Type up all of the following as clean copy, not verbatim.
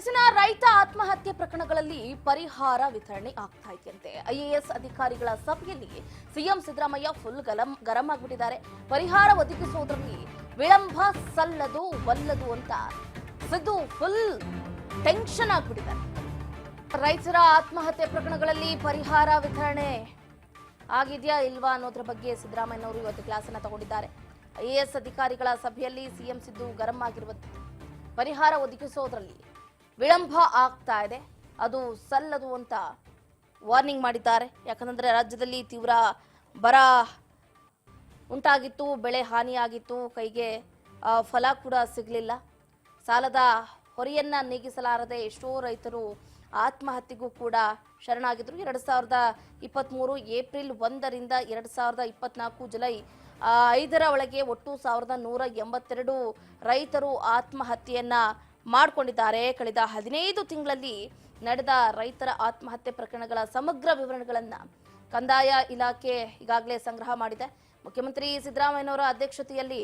ಕೊಡಗಿನ ರೈತ ಆತ್ಮಹತ್ಯೆ ಪ್ರಕರಣಗಳಲ್ಲಿ ಪರಿಹಾರ ವಿತರಣೆ ಆಗ್ತಾ ಇದೆಯಂತೆ. ಐಎಎಸ್ ಅಧಿಕಾರಿಗಳ ಸಭೆಯಲ್ಲಿ ಸಿಎಂ ಸಿದ್ದರಾಮಯ್ಯ ಫುಲ್ ಗರಂ ಆಗಿಬಿಟ್ಟಿದ್ದಾರೆ. ಪರಿಹಾರ ಒದಗಿಸುವುದರಲ್ಲಿ ವಿಳಂಬ ಸಲ್ಲದು ವಲ್ಲದು ಅಂತ ಸಿದ್ದು ಫುಲ್ ಟೆನ್ಷನ್ ಆಗಿಬಿಟ್ಟಿದ್ದಾರೆ. ರೈತರ ಆತ್ಮಹತ್ಯೆ ಪ್ರಕರಣಗಳಲ್ಲಿ ಪರಿಹಾರ ವಿತರಣೆ ಆಗಿದೆಯಾ ಇಲ್ವಾ ಅನ್ನೋದ್ರ ಬಗ್ಗೆ ಸಿದ್ದರಾಮಯ್ಯನವರು ಇವತ್ತು ಕ್ಲಾಸ್ ಅನ್ನು ತಗೊಂಡಿದ್ದಾರೆ. ಐಎಎಸ್ ಅಧಿಕಾರಿಗಳ ಸಭೆಯಲ್ಲಿ ಸಿಎಂ ಸಿದ್ದು ಗರಂ ಆಗಿರುವಂತೆ ಪರಿಹಾರ ಒದಗಿಸೋದ್ರಲ್ಲಿ ವಿಳಂಬ ಆಗ್ತಾ ಇದೆ, ಅದು ಸಲ್ಲದು ಅಂತ ವಾರ್ನಿಂಗ್ ಮಾಡಿದ್ದಾರೆ. ಯಾಕಂದ್ರೆ ರಾಜ್ಯದಲ್ಲಿ ತೀವ್ರ ಬರ ಉಂಟಾಗಿತ್ತು, ಬೆಳೆ ಹಾನಿಯಾಗಿತ್ತು, ಕೈಗೆ ಫಲ ಕೂಡ ಸಿಗಲಿಲ್ಲ. ಸಾಲದ ಹೊರೆಯನ್ನ ನೀಗಿಸಲಾರದೆ ಎಷ್ಟೋ ರೈತರು ಆತ್ಮಹತ್ಯೆಗೂ ಕೂಡ ಶರಣಾಗಿದ್ರು. 2023 ಏಪ್ರಿಲ್ 1ರಿಂದ 2024 ಜುಲೈ 5ರ ಒಳಗೆ ಒಟ್ಟು 1182 ರೈತರು ಆತ್ಮಹತ್ಯೆಯನ್ನ ಮಾಡಿಕೊಂಡಿದ್ದಾರೆ. ಕಳೆದ 15 ತಿಂಗಳಲ್ಲಿ ನಡೆದ ರೈತರ ಆತ್ಮಹತ್ಯೆ ಪ್ರಕರಣಗಳ ಸಮಗ್ರ ವಿವರಣೆಗಳನ್ನ ಕಂದಾಯ ಇಲಾಖೆ ಈಗಾಗಲೇ ಸಂಗ್ರಹ ಮಾಡಿದೆ. ಮುಖ್ಯಮಂತ್ರಿ ಸಿದ್ದರಾಮಯ್ಯನವರ ಅಧ್ಯಕ್ಷತೆಯಲ್ಲಿ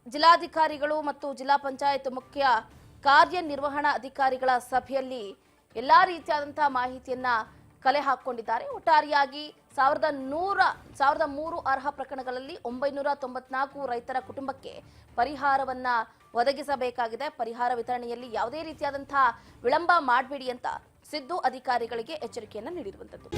ಜಿಲ್ಲಾಧಿಕಾರಿಗಳು ಮತ್ತು ಜಿಲ್ಲಾ ಪಂಚಾಯತ್ ಮುಖ್ಯ ಕಾರ್ಯನಿರ್ವಹಣಾ ಅಧಿಕಾರಿಗಳ ಸಭೆಯಲ್ಲಿ ಎಲ್ಲಾ ರೀತಿಯಾದಂತಹ ಮಾಹಿತಿಯನ್ನ ಕಲೆ ಹಾಕಿಕೊಂಡಿದ್ದಾರೆ. ಒಟ್ಟಾರೆಯಾಗಿ 1003 ಅರ್ಹ ಪ್ರಕರಣಗಳಲ್ಲಿ 994 ರೈತರ ಕುಟುಂಬಕ್ಕೆ ಪರಿಹಾರವನ್ನ ಒದಗಿಸಬೇಕಾಗಿದೆ. ಪರಿಹಾರ ವಿತರಣೆಯಲ್ಲಿ ಯಾವುದೇ ರೀತಿಯಾದಂತಹ ವಿಳಂಬ ಮಾಡಬೇಡಿ ಅಂತ ಸಿದ್ದು ಅಧಿಕಾರಿಗಳಿಗೆ ಎಚ್ಚರಿಕೆಯನ್ನ ನೀಡಿರುವಂತದ್ದು.